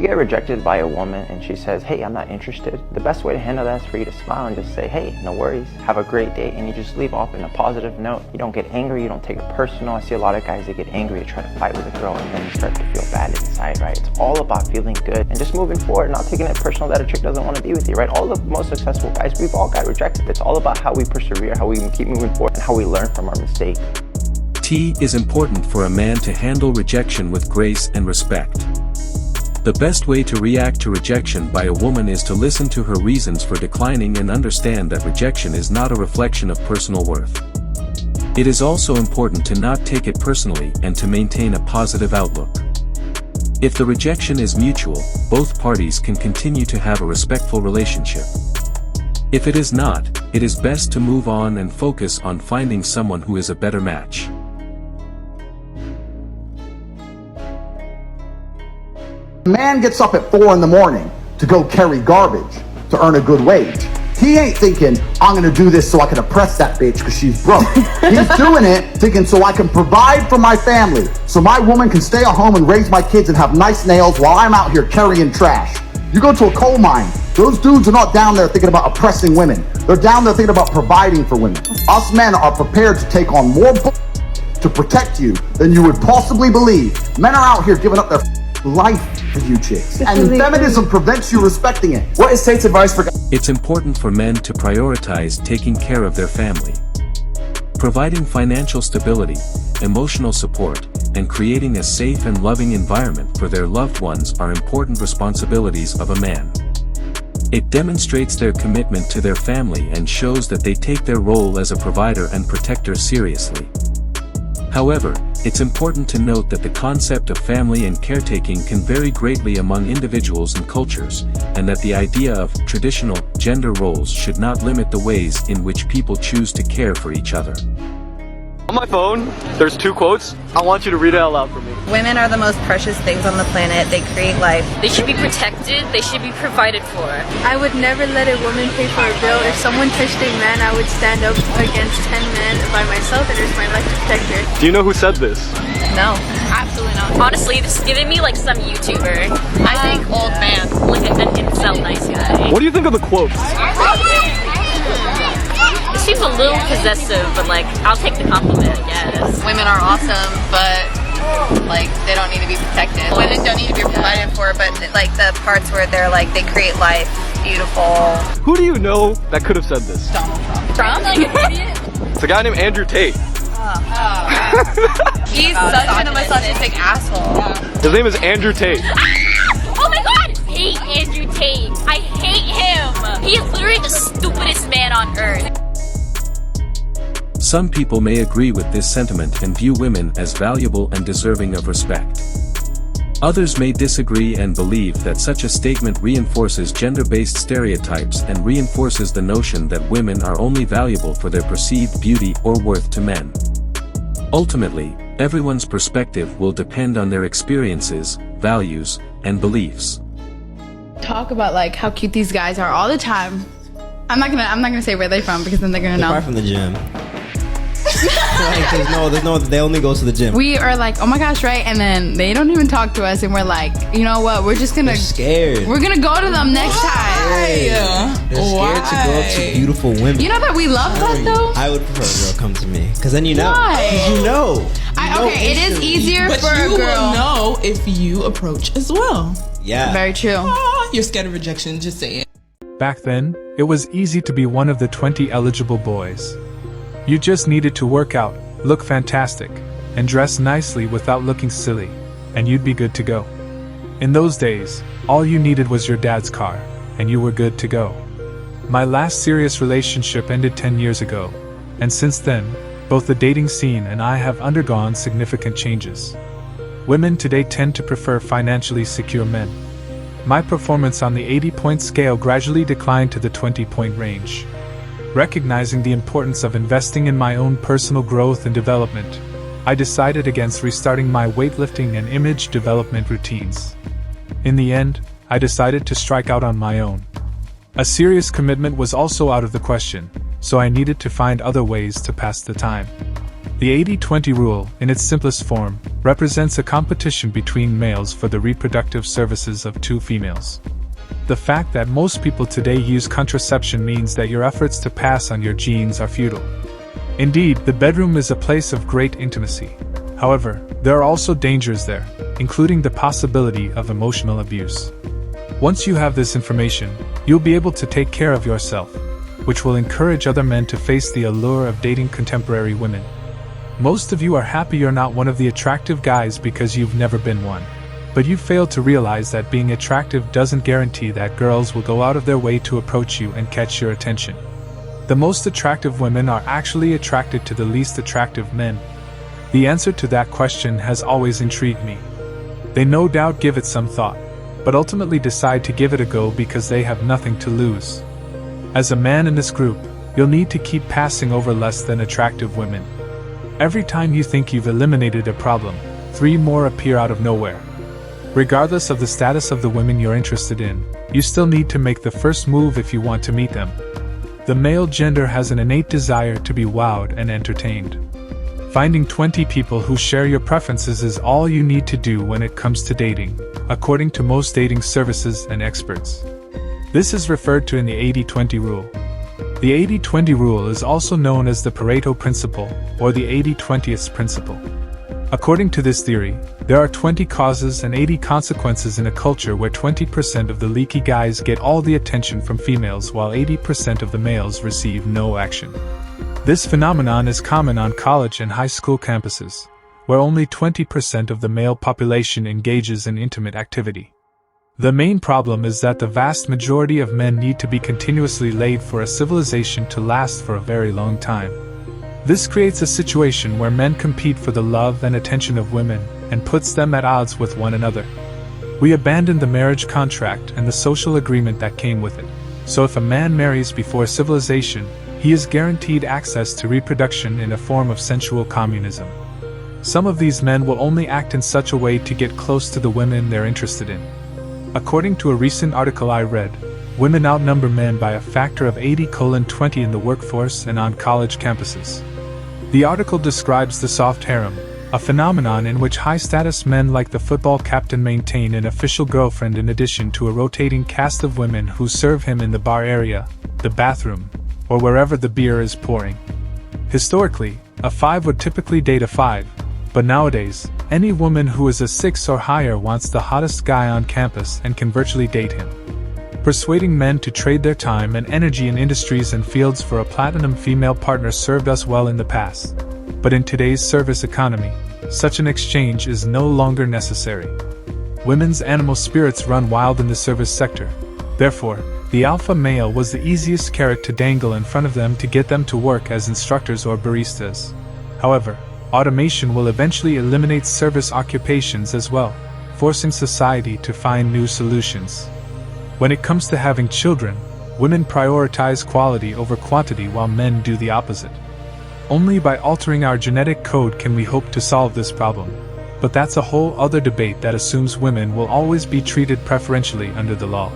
get rejected by a woman and she says, hey, I'm not interested, the best way to handle that is for you to smile and just say, hey, no worries, have a great day, and you just leave off in a positive note. You don't get angry, you don't take it personal. I see a lot of guys that get angry, they try to fight with a girl, and then you start to feel bad inside, right? It's all about feeling good and just moving forward, not taking it personal that a chick doesn't want to be with you, right? All the most successful guys, we've all got rejected. It's all about how we persevere, how we can keep moving forward, and how we learn from our mistakes. T is important for a man to handle rejection with grace and respect. The best way to react to rejection by a woman is to listen to her reasons for declining and understand that rejection is not a reflection of personal worth. It is also important to not take it personally and to maintain a positive outlook. If the rejection is mutual, both parties can continue to have a respectful relationship. If it is not, it is best to move on and focus on finding someone who is a better match. A man gets up at 4 in the morning to go carry garbage to earn a good wage. He ain't thinking, I'm gonna do this so I can oppress that bitch because she's broke. He's doing it thinking so I can provide for my family, so my woman can stay at home and raise my kids and have nice nails while I'm out here carrying trash. You go to a coal mine, those dudes are not down there thinking about oppressing women. They're down there thinking about providing for women. Us men are prepared to take on more to protect you than you would possibly believe. Men are out here giving up their life for you chicks, and feminism prevents you respecting it. What is Tate's advice for guys? It's important for men to prioritize taking care of their family. Providing financial stability, emotional support, and creating a safe and loving environment for their loved ones are important responsibilities of a man. It demonstrates their commitment to their family and shows that they take their role as a provider and protector seriously. However, it's important to note that the concept of family and caretaking can vary greatly among individuals and cultures, and that the idea of traditional gender roles should not limit the ways in which people choose to care for each other. On my phone, there's 2 quotes. I want you to read it out loud for me. Women are the most precious things on the planet. They create life. They should be protected. They should be provided for. I would never let a woman pay for a bill. If someone touched a man, I would stand up against 10 men by myself and risk my life to protect her. Do you know who said this? No, absolutely not. Honestly, this is giving me like some YouTuber. I think old man, like an incel nice guy. What do you think of the quotes? It seems a little possessive, but like, I'll take the compliment, I guess. Women are awesome, but like they don't need to be protected. Women don't need to be provided for, but like the parts where they're like they create life, beautiful. Who do you know that could have said this? Donald Trump. Trump? Like an idiot? It's a guy named Andrew Tate. He's such a misogynistic asshole. His name is Andrew Tate. Oh my god! I hate Andrew Tate. I hate him. He is literally the stupidest man on earth. Some people may agree with this sentiment and view women as valuable and deserving of respect. Others may disagree and believe that such a statement reinforces gender-based stereotypes and reinforces the notion that women are only valuable for their perceived beauty or worth to men. Ultimately, everyone's perspective will depend on their experiences, values, and beliefs. Talk about like how cute these guys are all the time. I'm not gonna say where they're from because then they're gonna know. They're from the gym. Like, there's no, they only go to the gym. We are like, oh my gosh, right? And then they don't even talk to us, and we're like, you know what? We're just gonna. They're scared. We're gonna go to them next time. They're scared to go up to beautiful women. You know that we love that though. I would prefer a girl come to me, cause then you know. Why? 'Cause you know. Okay, it is easier but for a girl. you will know if you approach as well. Yeah. Very true. Oh, you're scared of rejection. Just say it. Back then, it was easy to be one of the 20 eligible boys. You just needed to work out, look fantastic, and dress nicely without looking silly, and you'd be good to go. In those days, all you needed was your dad's car, and you were good to go. My last serious relationship ended 10 years ago, and since then, both the dating scene and I have undergone significant changes. Women today tend to prefer financially secure men. My performance on the 80-point scale gradually declined to the 20-point range. Recognizing the importance of investing in my own personal growth and development, I decided against restarting my weightlifting and image development routines. In the end, I decided to strike out on my own. A serious commitment was also out of the question, so I needed to find other ways to pass the time. The 80-20 rule, in its simplest form, represents a competition between males for the reproductive services of two females. The fact that most people today use contraception means that your efforts to pass on your genes are futile. Indeed, the bedroom is a place of great intimacy. However, there are also dangers there, including the possibility of emotional abuse. Once you have this information, you'll be able to take care of yourself, which will encourage other men to face the allure of dating contemporary women. Most of you are happy you're not one of the attractive guys because you've never been one. But you fail to realize that being attractive doesn't guarantee that girls will go out of their way to approach you and catch your attention. The most attractive women are actually attracted to the least attractive men. The answer to that question has always intrigued me. They no doubt give it some thought, but ultimately decide to give it a go because they have nothing to lose. As a man in this group, you'll need to keep passing over less than attractive women. Every time you think you've eliminated a problem, 3 more appear out of nowhere. Regardless of the status of the women you're interested in, you still need to make the first move if you want to meet them. The male gender has an innate desire to be wowed and entertained. Finding 20 people who share your preferences is all you need to do when it comes to dating, according to most dating services and experts. This is referred to in the 80-20 rule. The 80-20 rule is also known as the Pareto principle, or the 80-20th principle. According to this theory, there are 20 causes and 80 consequences in a culture where 20% of the leaky guys get all the attention from females while 80% of the males receive no action. This phenomenon is common on college and high school campuses, where only 20% of the male population engages in intimate activity. The main problem is that the vast majority of men need to be continuously laid for a civilization to last for a very long time. This creates a situation where men compete for the love and attention of women, and puts them at odds with one another. We abandoned the marriage contract and the social agreement that came with it, so if a man marries before civilization, he is guaranteed access to reproduction in a form of sensual communism. Some of these men will only act in such a way to get close to the women they're interested in. According to a recent article I read, women outnumber men by a factor of 80:20 in the workforce and on college campuses. The article describes the soft harem, a phenomenon in which high-status men like the football captain maintain an official girlfriend in addition to a rotating cast of women who serve him in the bar area, the bathroom, or wherever the beer is pouring. Historically, a 5 would typically date a 5, but nowadays, any woman who is a 6 or higher wants the hottest guy on campus and can virtually date him. Persuading men to trade their time and energy in industries and fields for a platinum female partner served us well in the past. But in today's service economy, such an exchange is no longer necessary. Women's animal spirits run wild in the service sector. Therefore, the alpha male was the easiest carrot to dangle in front of them to get them to work as instructors or baristas. However, automation will eventually eliminate service occupations as well, forcing society to find new solutions. When it comes to having children, women prioritize quality over quantity while men do the opposite. Only by altering our genetic code can we hope to solve this problem. But that's a whole other debate that assumes women will always be treated preferentially under the law.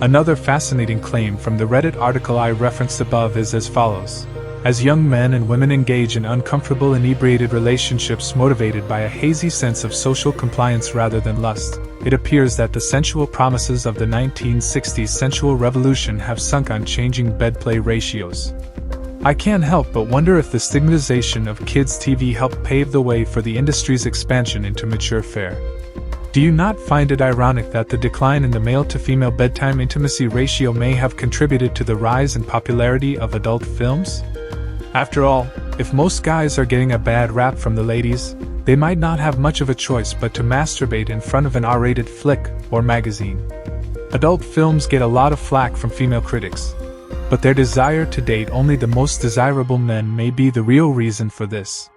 Another fascinating claim from the Reddit article I referenced above is as follows. As young men and women engage in uncomfortable inebriated relationships motivated by a hazy sense of social compliance rather than lust, it appears that the sensual promises of the 1960s sensual revolution have sunk on changing bedplay ratios. I can't help but wonder if the stigmatization of kids' TV helped pave the way for the industry's expansion into mature fare. Do you not find it ironic that the decline in the male-to-female bedtime intimacy ratio may have contributed to the rise in popularity of adult films? After all, if most guys are getting a bad rap from the ladies, they might not have much of a choice but to masturbate in front of an R-rated flick or magazine. Adult films get a lot of flack from female critics, but their desire to date only the most desirable men may be the real reason for this.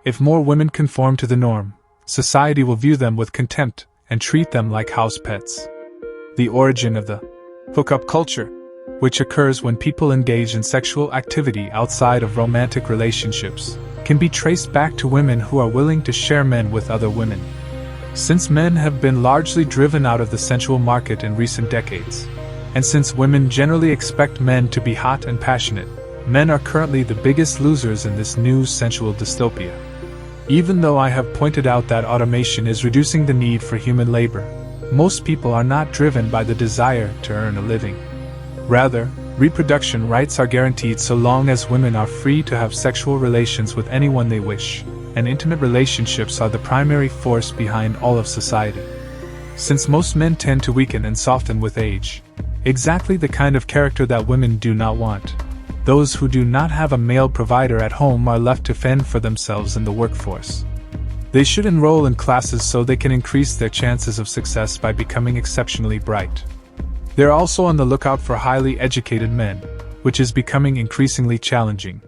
If more women conform to the norm, society will view them with contempt and treat them like house pets. The origin of the hookup culture, which occurs when people engage in sexual activity outside of romantic relationships, can be traced back to women who are willing to share men with other women. Since men have been largely driven out of the sensual market in recent decades, and since women generally expect men to be hot and passionate, Men are currently the biggest losers in this new sensual dystopia. Even though I have pointed out that automation is reducing the need for human labor, most people are not driven by the desire to earn a living. Rather, reproduction rights are guaranteed so long as women are free to have sexual relations with anyone they wish, and intimate relationships are the primary force behind all of society. Since most men tend to weaken and soften with age, exactly the kind of character that women do not want, those who do not have a male provider at home are left to fend for themselves in the workforce. They should enroll in classes so they can increase their chances of success by becoming exceptionally bright. They're also on the lookout for highly educated men, which is becoming increasingly challenging.